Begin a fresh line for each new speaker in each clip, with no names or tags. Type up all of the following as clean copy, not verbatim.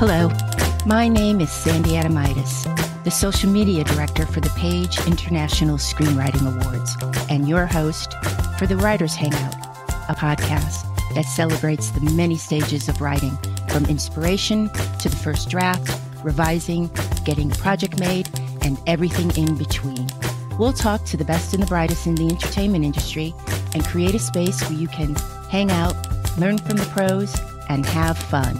Hello, my name is Sandy Adamitis, the social media director for the Page International Screenwriting Awards, and your host for the Writers Hangout, a podcast that celebrates the many stages of writing, from inspiration to the first draft, revising, getting a project made, and everything in between. We'll talk to the best and the brightest in the entertainment industry and create a space where you can hang out, learn from the pros, and have fun.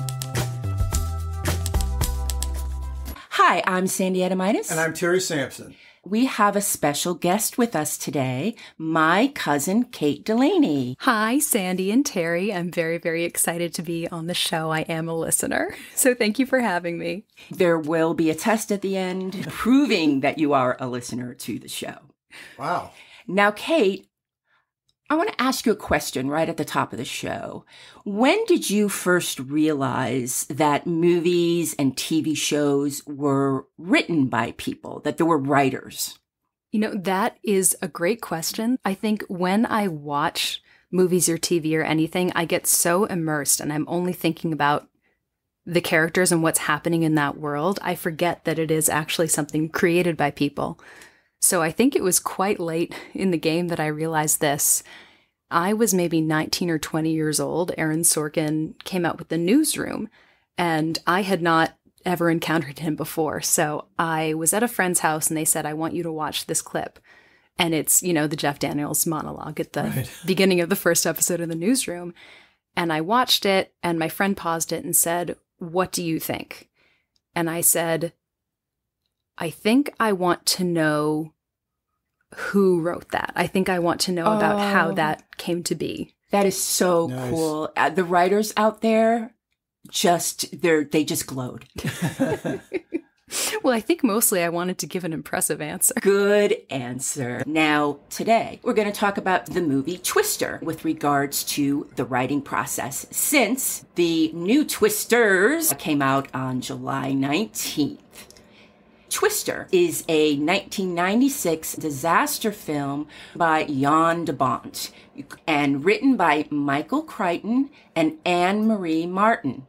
Hi, I'm Sandy Adamitis.
And I'm Terry Sampson.
We have a special guest with us today, my cousin, Kate Delaney.
Hi, Sandy and Terry. I'm very, very excited to be on the show. I am a listener, so thank you for having me.
There will be a test at the end proving that you are a listener to the show.
Wow.
Now, Kate, I want to ask you a question right at the top of the show. When did you first realize that movies and TV shows were written by people, that there were writers?
You know, that is a great question. I think when I watch movies or TV or anything, I get so immersed and I'm only thinking about the characters and what's happening in that world. I forget that it is actually something created by people. So I think it was quite late in the game that I realized this. I was maybe 19 or 20 years old. Aaron Sorkin came out with The Newsroom, and I had not ever encountered him before. So I was at a friend's house, and they said, I want you to watch this clip. And it's, you know, the Jeff Daniels monologue at the beginning of the first episode of The Newsroom. And I watched it, and my friend paused it and said, what do you think? And I said, I think I want to know who wrote that. I think I want to know about how that came to be.
That is so cool. The writers out there, they just glowed.
Well, I think mostly I wanted to give an impressive answer.
Good answer. Now, today, we're going to talk about the movie Twister with regards to the writing process, since the new Twisters came out on July 19th. Twister is a 1996 disaster film by Jan de Bont and written by Michael Crichton and Anne Marie Martin.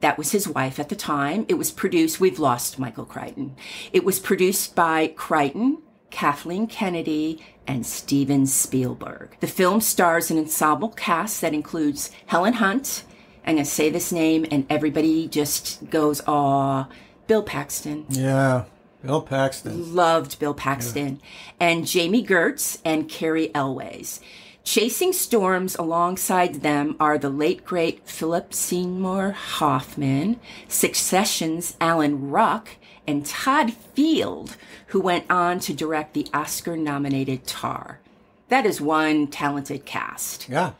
That was his wife at the time. It was produced, we've lost Michael Crichton. It was produced by Crichton, Kathleen Kennedy, and Steven Spielberg. The film stars an ensemble cast that includes Helen Hunt. I'm going to say this name and everybody just goes, aw, Bill Paxton.
Yeah. Bill Paxton.
Loved Bill Paxton. Yeah. And Jami Gertz and Carrie Elways. Chasing storms alongside them are the late, great Philip Seymour Hoffman, Succession's Alan Ruck, and Todd Field, who went on to direct the Oscar-nominated Tar. That is one talented cast.
Yeah.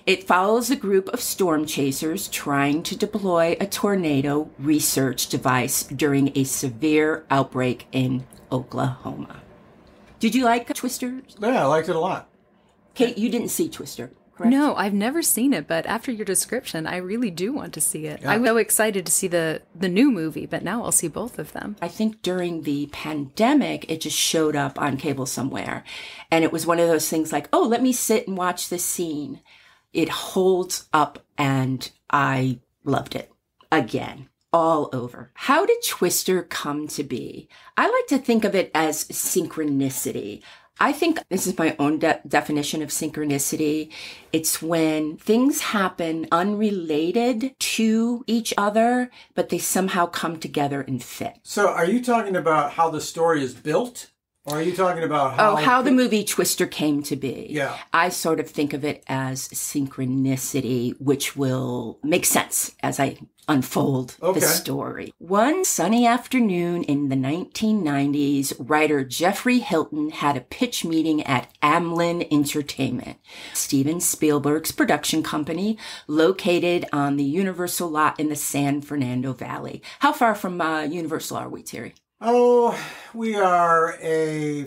It follows a group of storm chasers trying to deploy a tornado research device during a severe outbreak in Oklahoma. Did you like Twister?
Yeah, I liked it a lot.
Kate, you didn't see Twister, correct?
No, I've never seen it, but after your description, I really do want to see it. Yeah. I'm so excited to see the new movie, but now I'll see both of them.
I think during the pandemic, it just showed up on cable somewhere. And it was one of those things like, oh, let me sit and watch this scene. It holds up, and I loved it. Again, all over. How did Twister come to be? I like to think of it as synchronicity. I think this is my own definition of synchronicity. It's when things happen unrelated to each other, but they somehow come together and fit.
So are you talking about how the story is built? Or are you talking about
how the movie Twister came to be?
Yeah.
I sort of think of it as synchronicity, which will make sense as I unfold the story. One sunny afternoon in the 1990s, writer Jeffrey Hilton had a pitch meeting at Amblin Entertainment, Steven Spielberg's production company, located on the Universal lot in the San Fernando Valley. How far from Universal are we, Terry?
Oh, we are a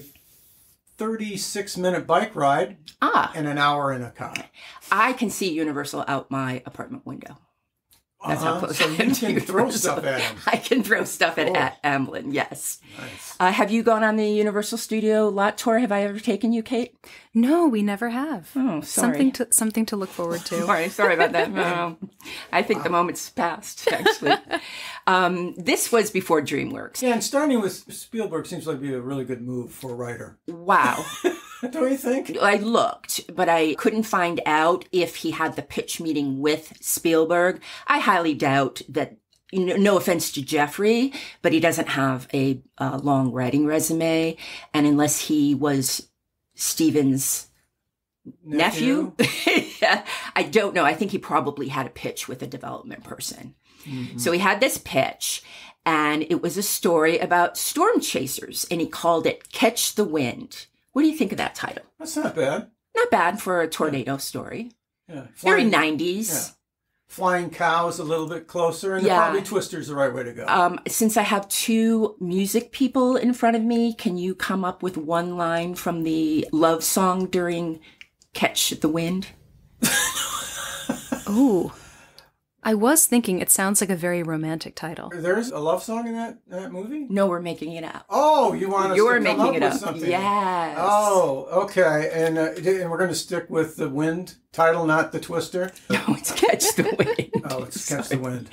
36-minute bike ride and an hour in a car.
I can see Universal out my apartment window. That's how close
So
I am
you
to
can throw
Universal.
stuff at him.
I can throw stuff
Cool.
at Amblin, yes.
Nice.
Have you gone on the Universal Studio lot tour? Have I ever taken you, Kate?
No, we never have.
Oh, sorry.
Something to look forward to.
Sorry about that. No, I think the moment's passed, actually. This was before DreamWorks.
Yeah, and starting with Spielberg seems like be a really good move for a writer.
Wow.
Don't you think?
I looked, but I couldn't find out if he had the pitch meeting with Spielberg. I highly doubt that. No offense to Jeffrey, but he doesn't have a long writing resume. And unless he was Steven's nephew? I don't know. I think he probably had a pitch with a development person. Mm-hmm. So he had this pitch, and it was a story about storm chasers, and he called it Catch the Wind. What do you think of that title?
That's not bad.
Not bad for a tornado story.
Yeah.
Very 90s.
Yeah. Flying cows a little bit closer, and probably Twister's the right way to go.
Since I have two music people in front of me, can you come up with one line from the love song during Catch the Wind?
Ooh. I was thinking it sounds like a very romantic title.
There's a love song in that movie?
No, we're making it up.
Oh, you want us
You're
to come
making
up
it
with
up.
something?
Yes.
Oh, okay. And we're going to stick with the wind title, not the Twister?
No, it's Catch the Wind.
Oh, it's Catch the Wind.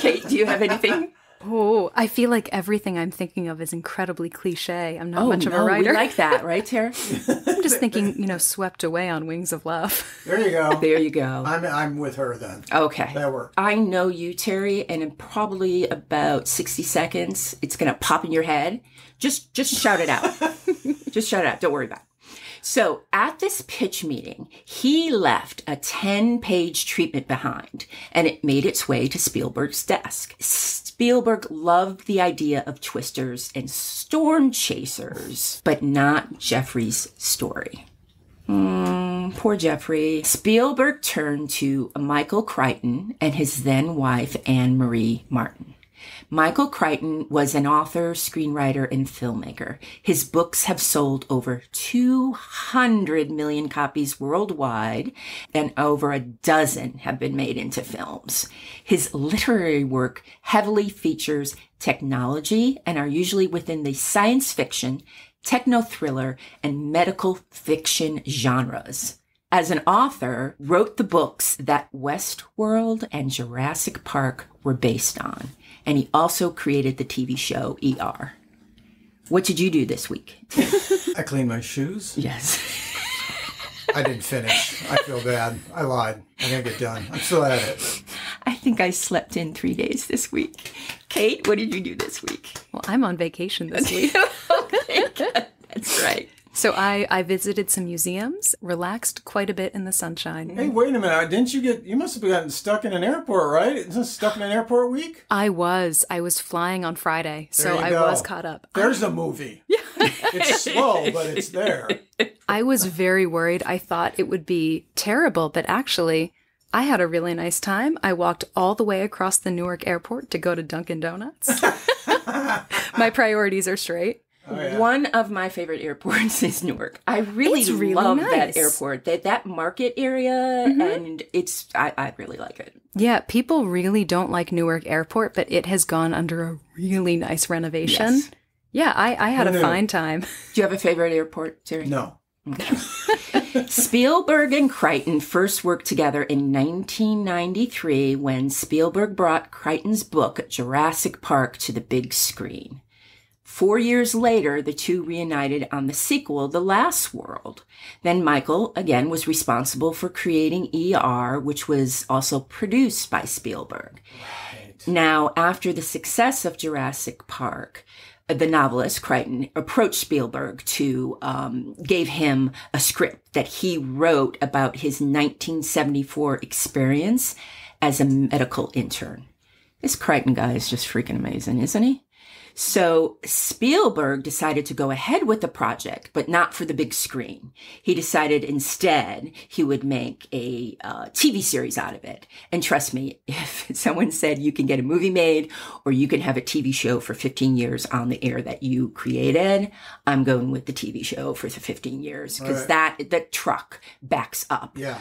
Kate, do you have anything?
Oh, I feel like everything I'm thinking of is incredibly cliche. I'm not much of a writer.
We like that, right, Tara?
I'm just thinking, swept away on wings of love.
There you go.
There you go.
I'm with her then.
Okay.
That works.
I know you, Terry, and in probably about 60 seconds, it's going to pop in your head. Just shout it out. Just shout it out. Don't worry about it. So at this pitch meeting, he left a 10-page treatment behind, and it made its way to Spielberg's desk. Spielberg loved the idea of twisters and storm chasers, but not Jeffrey's story. Poor Jeffrey. Spielberg turned to Michael Crichton and his then wife, Anne Marie Martin. Michael Crichton was an author, screenwriter, and filmmaker. His books have sold over 200 million copies worldwide, and over a dozen have been made into films. His literary work heavily features technology and are usually within the science fiction, techno-thriller, and medical fiction genres. As an author, wrote the books that Westworld and Jurassic Park were based on. And he also created the TV show ER. What did you do this week?
I cleaned my shoes.
Yes.
I didn't finish. I feel bad. I lied. I gotta get done. I'm still at it.
I think I slept in 3 days this week. Kate, what did you do this week?
Well, I'm on vacation this week.
Okay, that's right.
So I visited some museums, relaxed quite a bit in the sunshine.
Hey, wait a minute. You must have gotten stuck in an airport, right? Isn't this stuck in an airport week?
I was I was flying so I was caught up.
There's a movie. Yeah. It's slow, but it's there.
I was very worried. I thought it would be terrible, but actually I had a really nice time. I walked all the way across the Newark airport to go to Dunkin' Donuts. My priorities are straight.
Oh, yeah.
One of my favorite airports is Newark. I really love that airport, that market area, and I really like it.
Yeah, people really don't like Newark Airport, but it has gone under a really nice renovation.
Yes.
Yeah, I had a fine time.
Do you have a favorite airport, Terry?
No.
Okay. Spielberg and Crichton first worked together in 1993 when Spielberg brought Crichton's book Jurassic Park to the big screen. 4 years later, the two reunited on the sequel, The Last World. Then Michael, again, was responsible for creating ER, which was also produced by Spielberg. Right. Now, after the success of Jurassic Park, the novelist Crichton approached Spielberg gave him a script that he wrote about his 1974 experience as a medical intern. This Crichton guy is just freaking amazing, isn't he? So Spielberg decided to go ahead with the project, but not for the big screen. He decided instead he would make a TV series out of it. And trust me, if someone said you can get a movie made or you can have a TV show for 15 years on the air that you created, I'm going with the TV show for the 15 years because the truck backs up.
Yeah.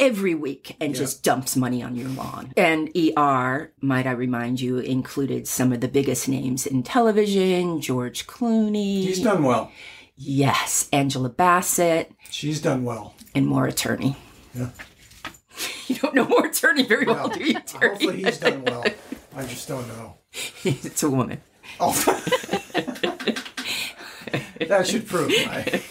every week and just dumps money on your lawn. And ER, might I remind you, included some of the biggest names in television, George Clooney.
He's done well.
Yes, Angela Bassett.
She's done well.
And Maura Attorney.
Yeah.
You don't know Maura Attorney very well, do you, Terry?
Hopefully he's done well. I just don't know.
It's a woman.
Oh. That should prove right.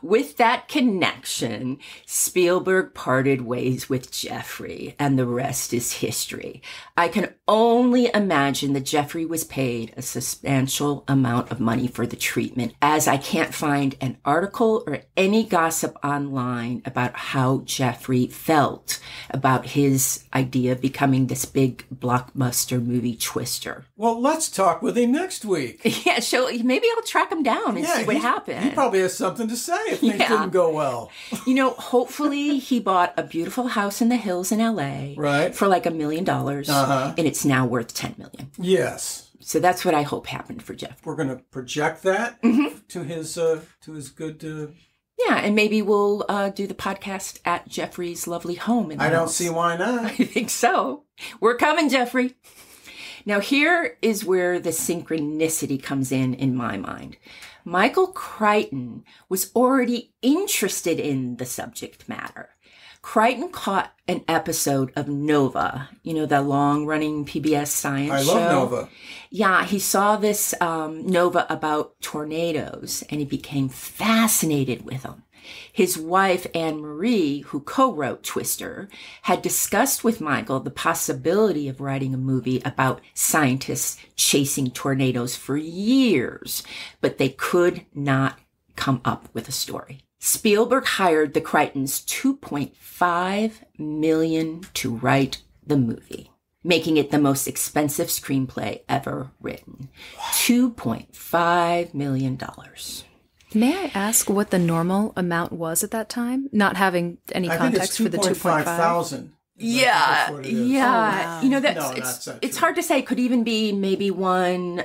With that connection, Spielberg parted ways with Jeffrey, and the rest is history. I can only imagine that Jeffrey was paid a substantial amount of money for the treatment, as I can't find an article or any gossip online about how Jeffrey felt about his idea of becoming this big blockbuster movie twister.
Well, let's talk with him next week.
Yeah, so maybe I'll track him down and see what happened.
He probably has something to say if things didn't go well.
You know, hopefully he bought a beautiful house in the hills in LA for like $1 million, and it's now worth $10 million.
Yes.
So that's what I hope happened for Jeff.
We're going to project that to his good.
Yeah, and maybe we'll do the podcast at Jeffrey's lovely home.
I don't see why not.
I think so. We're coming, Jeffrey. Now, here is where the synchronicity comes in my mind. Michael Crichton was already interested in the subject matter. Crichton caught an episode of Nova, you know, that long-running PBS science show.
I love Nova.
Yeah, he saw this Nova about tornadoes, and he became fascinated with them. His wife, Anne Marie, who co-wrote Twister, had discussed with Michael the possibility of writing a movie about scientists chasing tornadoes for years, but they could not come up with a story. Spielberg hired the Crichtons $2.5 million to write the movie, making it the most expensive screenplay ever written. $2.5 million.
May I ask what the normal amount was at that time? Not having any context for the 2.5
thousand.
Yeah.
Oh, wow.
You know, it's hard to say. It could even be maybe one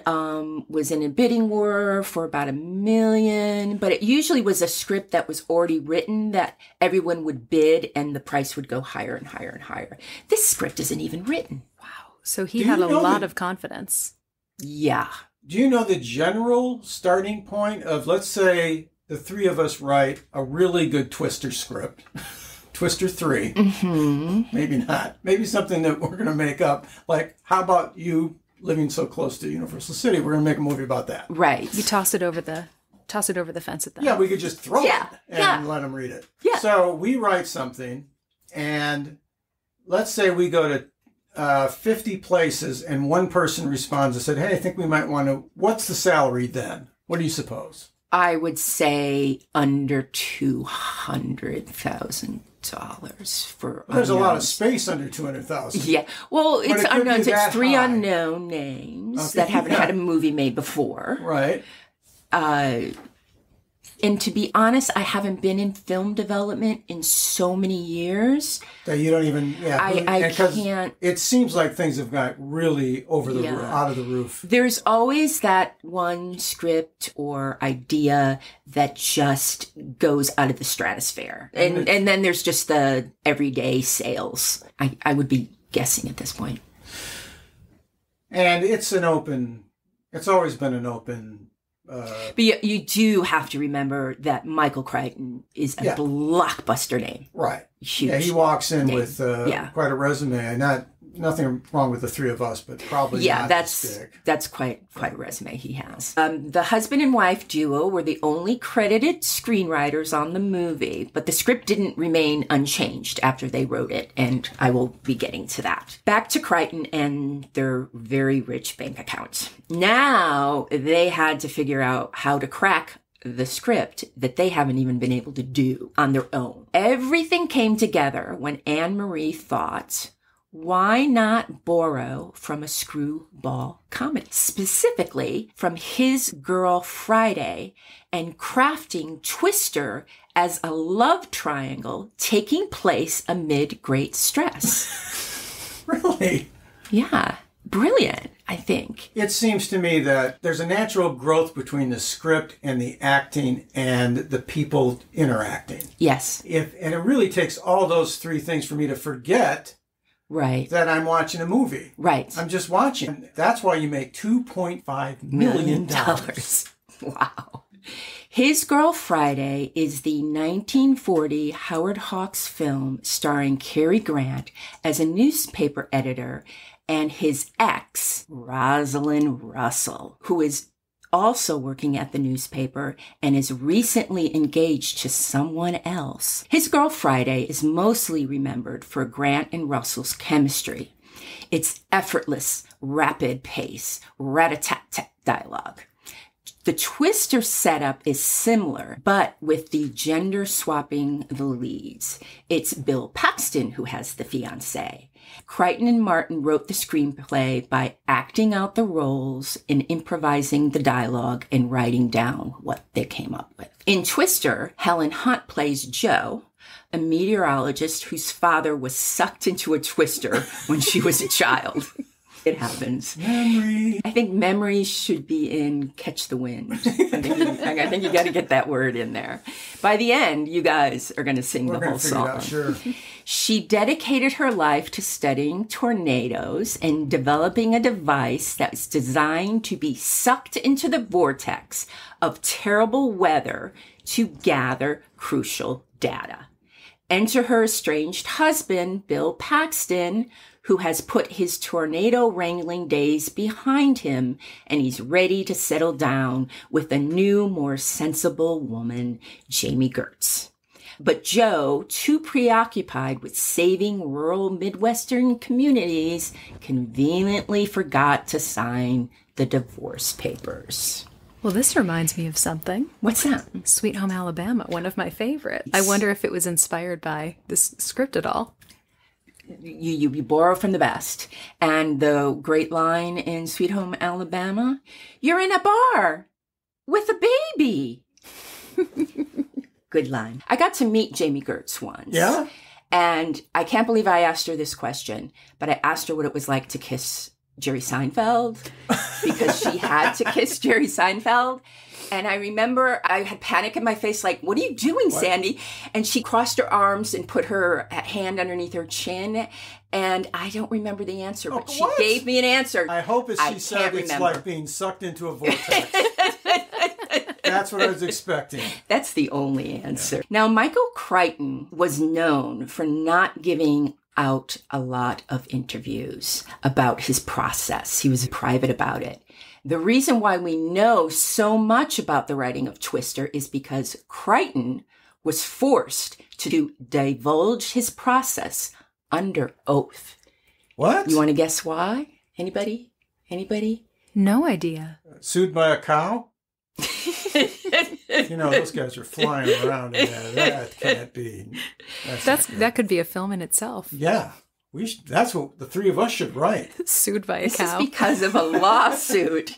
was in a bidding war for about $1 million, but it usually was a script that was already written that everyone would bid and the price would go higher and higher and higher. This script isn't even written.
Wow. So he had a lot of confidence.
Yeah.
Do you know the general starting point of, let's say, the three of us write a really good Twister script, Twister 3, maybe not, maybe something that we're going to make up, like, how about you living so close to Universal City? We're going to make a movie about that.
Right.
You toss it over the fence at that.
Yeah, we could just throw it and let them read it. Yeah. So we write something, and let's say we go to 50 places, and one person responds and said, hey, I think we might want to, what's the salary then? What do you suppose?
I would say under $200,000 for
There's a lot of space under 200,000.
Yeah. Well, it's unknowns. It's three
high.
Unknown names that haven't had a movie made before.
Right.
And to be honest, I haven't been in film development in so many years.
That you don't even,
I can't.
It seems like things have got really over the roof, out of the roof.
There's always that one script or idea that just goes out of the stratosphere. And then there's just the everyday sales. I would be guessing at this point.
And it's always been an open...
But you do have to remember that Michael Crichton is a blockbuster name.
Right.
Huge.
Yeah, he walks in with quite a resume. Nothing wrong with the three of us, but probably not
that's quite a resume he has. The husband and wife duo were the only credited screenwriters on the movie, but the script didn't remain unchanged after they wrote it, and I will be getting to that. Back to Crichton and their very rich bank accounts. Now they had to figure out how to crack the script that they haven't even been able to do on their own. Everything came together when Anne Marie thought, why not borrow from a screwball comedy, specifically from His Girl Friday, and crafting Twister as a love triangle taking place amid great stress?
Really?
Yeah. brilliant, I think.
It seems to me that there's a natural growth between the script and the acting and the people interacting.
Yes.
And it really takes all those three things for me to forget that I'm watching a movie.
Right.
I'm just watching. That's why you make $2.5 million.
Wow. His Girl Friday is the 1940 Howard Hawks film starring Cary Grant as a newspaper editor and his ex, Rosalind Russell, who is also working at the newspaper and is recently engaged to someone else. His Girl Friday is mostly remembered for Grant and Russell's chemistry. Its effortless, rapid pace, rat-a-tat-tat dialogue. The Twister setup is similar, but with the gender swapping the leads. It's Bill Paxton who has the fiancée. Crichton and Martin wrote the screenplay by acting out the roles and improvising the dialogue and writing down what they came up with. In Twister, Helen Hunt plays Jo, a meteorologist whose father was sucked into a twister when she was a child. It happens.
Memory.
I think memories should be in Catch the Wind. I think you got to get that word in there. By the end, you guys are going to sing the whole song.
Out, sure.
She dedicated her life to studying tornadoes and developing a device that was designed to be sucked into the vortex of terrible weather to gather crucial data. Enter her estranged husband, Bill Paxton, who has put his tornado wrangling days behind him, and he's ready to settle down with a new, more sensible woman, Jami Gertz. But Jo, too preoccupied with saving rural Midwestern communities, conveniently forgot to sign the divorce papers.
Well, this reminds me of something.
What's that?
Sweet Home Alabama, one of my favorites. I wonder if it was inspired by this script at all.
You borrow from the best. And the great line in Sweet Home Alabama, you're in a bar with a baby. Good line. I got to meet Jami Gertz once.
Yeah?
And I can't believe I asked her this question, but I asked her what it was like to kiss Jerry Seinfeld, because she had to kiss Jerry Seinfeld. And I remember I had panic in my face, like, what are you doing, Sandy? And she crossed her arms and put her hand underneath her chin. And I don't remember the answer, but she gave me an answer.
I hope she said it's like being sucked into a vortex. That's what I was expecting.
That's the only answer. Yeah. Now, Michael Crichton was known for not giving out a lot of interviews about his process. He was private about it. The reason why we know so much about the writing of Twister is because Crichton was forced to divulge his process under oath.
What?
You want to guess why? Anybody?
No idea.
Sued by a cow? Those guys are flying around in there. That can't be.
That could be a film in itself.
Yeah. That's what the three of us should write.
Sued by a cow.
This is because of a lawsuit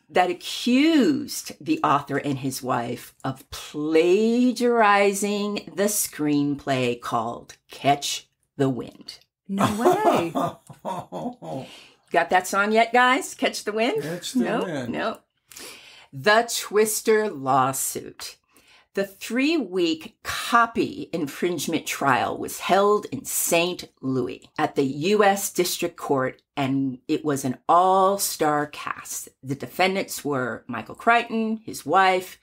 that accused the author and his wife of plagiarizing the screenplay called Catch the Wind.
No way.
Got that song yet, guys? Catch the Wind?
Catch the Wind.
No. The Twister lawsuit. The 3-week copy infringement trial was held in St. Louis at the U.S. District Court, and it was an all-star cast. The defendants were Michael Crichton, his wife,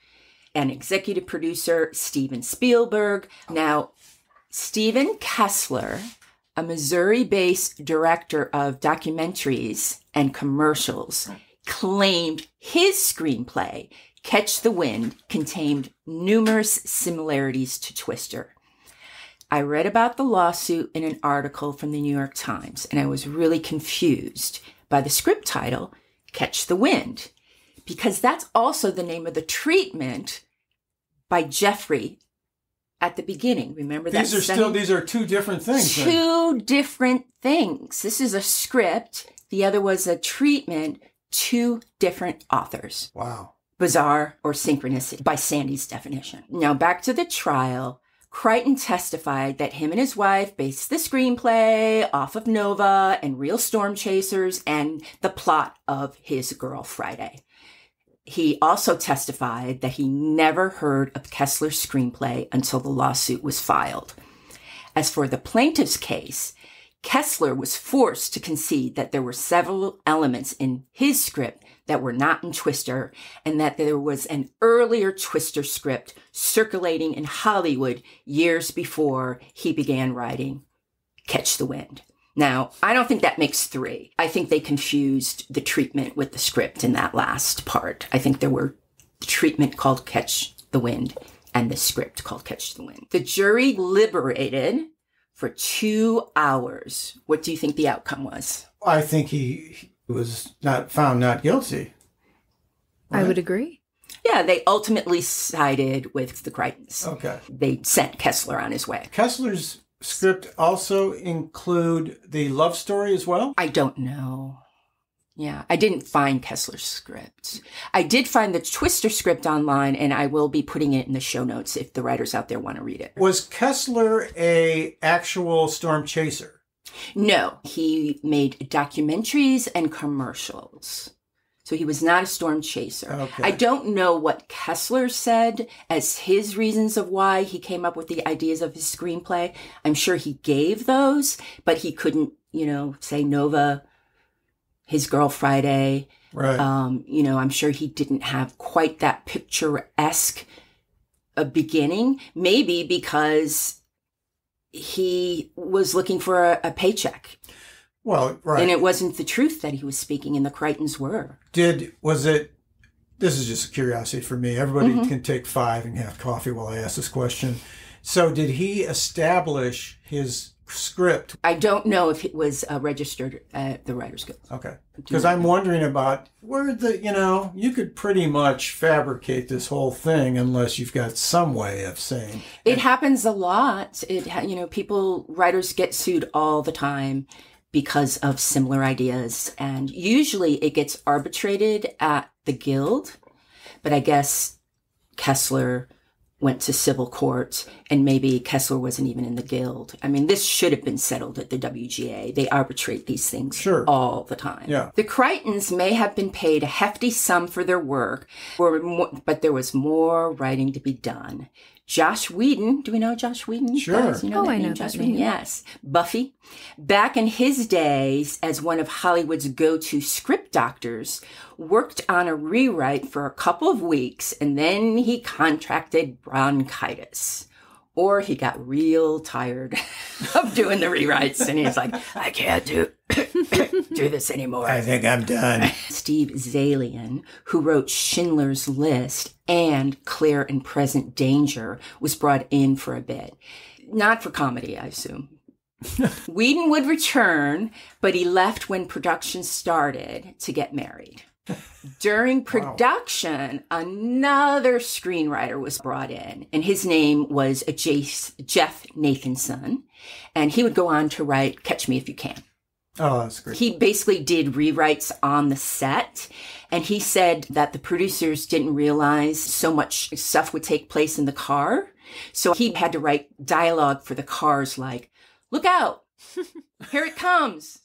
and executive producer Steven Spielberg. Now, Stephen Kessler, a Missouri-based director of documentaries and commercials, claimed his screenplay, Catch the Wind, contained numerous similarities to Twister. I read about the lawsuit in an article from the New York Times, and I was really confused by the script title, Catch the Wind, because that's also the name of the treatment by Jeffrey at the beginning. Remember that?
These are two different things.
Two different things. This is a script. The other was a treatment. Two different authors.
Wow.
Bizarre or synchronicity by Sandy's definition. Now back to the trial. Crichton testified that him and his wife based the screenplay off of Nova and Real Storm Chasers and the plot of His Girl Friday. He also testified that he never heard of Kessler's screenplay until the lawsuit was filed. As for the plaintiff's case, Kessler was forced to concede that there were several elements in his script that were not in Twister, and that there was an earlier Twister script circulating in Hollywood years before he began writing Catch the Wind. Now, I don't think that makes 3. I think they confused the treatment with the script in that last part. I think there were the treatment called Catch the Wind and the script called Catch the Wind. The jury deliberated for 2 hours. What do you think the outcome was?
I think he was found not guilty. Right?
I would agree.
Yeah, they ultimately sided with the Crichtons.
Okay.
They sent Kessler on his way.
Kessler's script also include the love story as well?
I don't know. Yeah, I didn't find Kessler's script. I did find the Twister script online, and I will be putting it in the show notes if the writers out there want to read it.
Was Kessler a actual storm chaser?
No, he made documentaries and commercials. So he was not a storm chaser.
Okay.
I don't know what Kessler said as his reasons of why he came up with the ideas of his screenplay. I'm sure he gave those, but he couldn't, say Nova, His Girl Friday.
Right.
I'm sure he didn't have quite that picturesque a beginning, maybe because he was looking for a paycheck.
Well, right.
And it wasn't the truth that he was speaking, and the Crichtons were.
This is just a curiosity for me. Everybody can take 5 and have coffee while I ask this question. So did he establish his script?
I don't know if it was registered at the Writers Guild.
Okay. Because I'm wondering about where you could pretty much fabricate this whole thing unless you've got some way of saying.
It happens a lot. Writers get sued all the time because of similar ideas. And usually it gets arbitrated at the guild. But I guess Kessler went to civil court, and maybe Kessler wasn't even in the guild. I mean, this should have been settled at the WGA. They arbitrate these things all the time.
Yeah.
The Crichtons may have been paid a hefty sum for their work, but there was more writing to be done. Josh Whedon, do we know Josh Whedon?
Sure.
I know Josh Whedon. Yes. Buffy. Back in his days as one of Hollywood's go-to script doctors, worked on a rewrite for a couple of weeks, and then he contracted bronchitis. Or he got real tired of doing the rewrites, and he's like, I can't do this anymore.
I think I'm done.
Steve Zalian, who wrote Schindler's List and Clear and Present Danger, was brought in for a bit. Not for comedy, I assume. Whedon would return, but he left when production started to get married. During production, another screenwriter was brought in, and his name was Jeff Nathanson, and he would go on to write Catch Me If You Can.
Oh, that's great.
He basically did rewrites on the set, and he said that the producers didn't realize so much stuff would take place in the car, so he had to write dialogue for the cars like, look out, here it comes,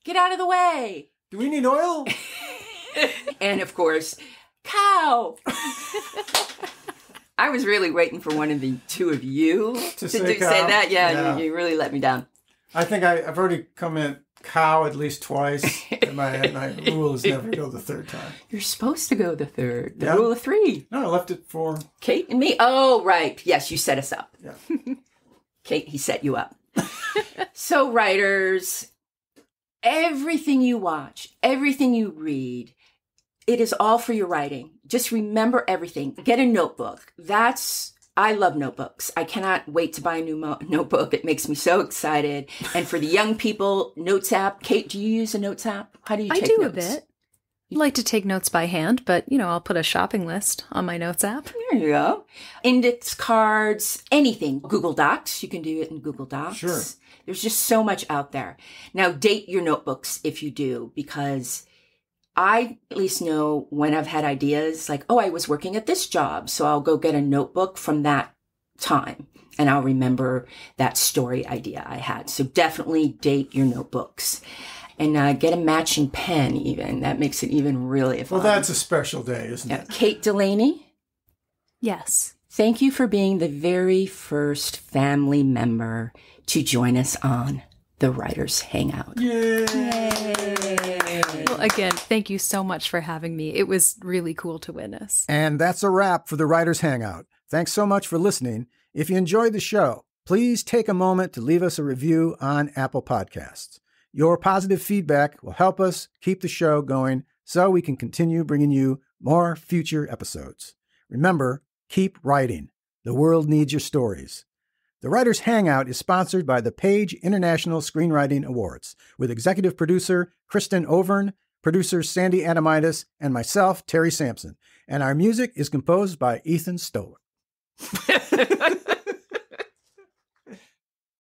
get out of the way.
Do we need oil?
And of course, cow. I was really waiting for one of the two of you to say that. Yeah. You really let me down.
I think I've already come in cow at least twice. And my rule is never go the third time.
You're supposed to go the third. The rule of 3.
No, I left it for
Kate and me. Oh, right. Yes, you set us up.
Yeah.
Kate, he set you up. So writers, everything you watch, everything you read, it is all for your writing. Just remember everything. Get a notebook. I love notebooks. I cannot wait to buy a new notebook. It makes me so excited. And for the young people, Notes app. Kate, do you use a Notes app? How do you take notes? I do
a bit. I like to take notes by hand, but, I'll put a shopping list on my Notes app.
There you go. Index cards, anything. Google Docs. You can do it in Google Docs.
Sure.
There's just so much out there. Now, date your notebooks if you do, because I at least know when I've had ideas like, I was working at this job, so I'll go get a notebook from that time. And I'll remember that story idea I had. So definitely date your notebooks. And get a matching pen even. That makes it even really fun.
Well, that's a special day, isn't it?
Kate Delaney?
Yes.
Thank you for being the very first family member to join us on the Writers Hangout.
Yay!
Well, again, thank you so much for having me. It was really cool to witness.
And that's a wrap for the Writers Hangout. Thanks so much for listening. If you enjoyed the show, please take a moment to leave us a review on Apple Podcasts. Your positive feedback will help us keep the show going so we can continue bringing you more future episodes. Remember, keep writing. The world needs your stories. The Writers Hangout is sponsored by the Page International Screenwriting Awards, with executive producer Kristen Overn, producers Sandy Adamitis, and myself, Terry Sampson. And our music is composed by Ethan Stoller.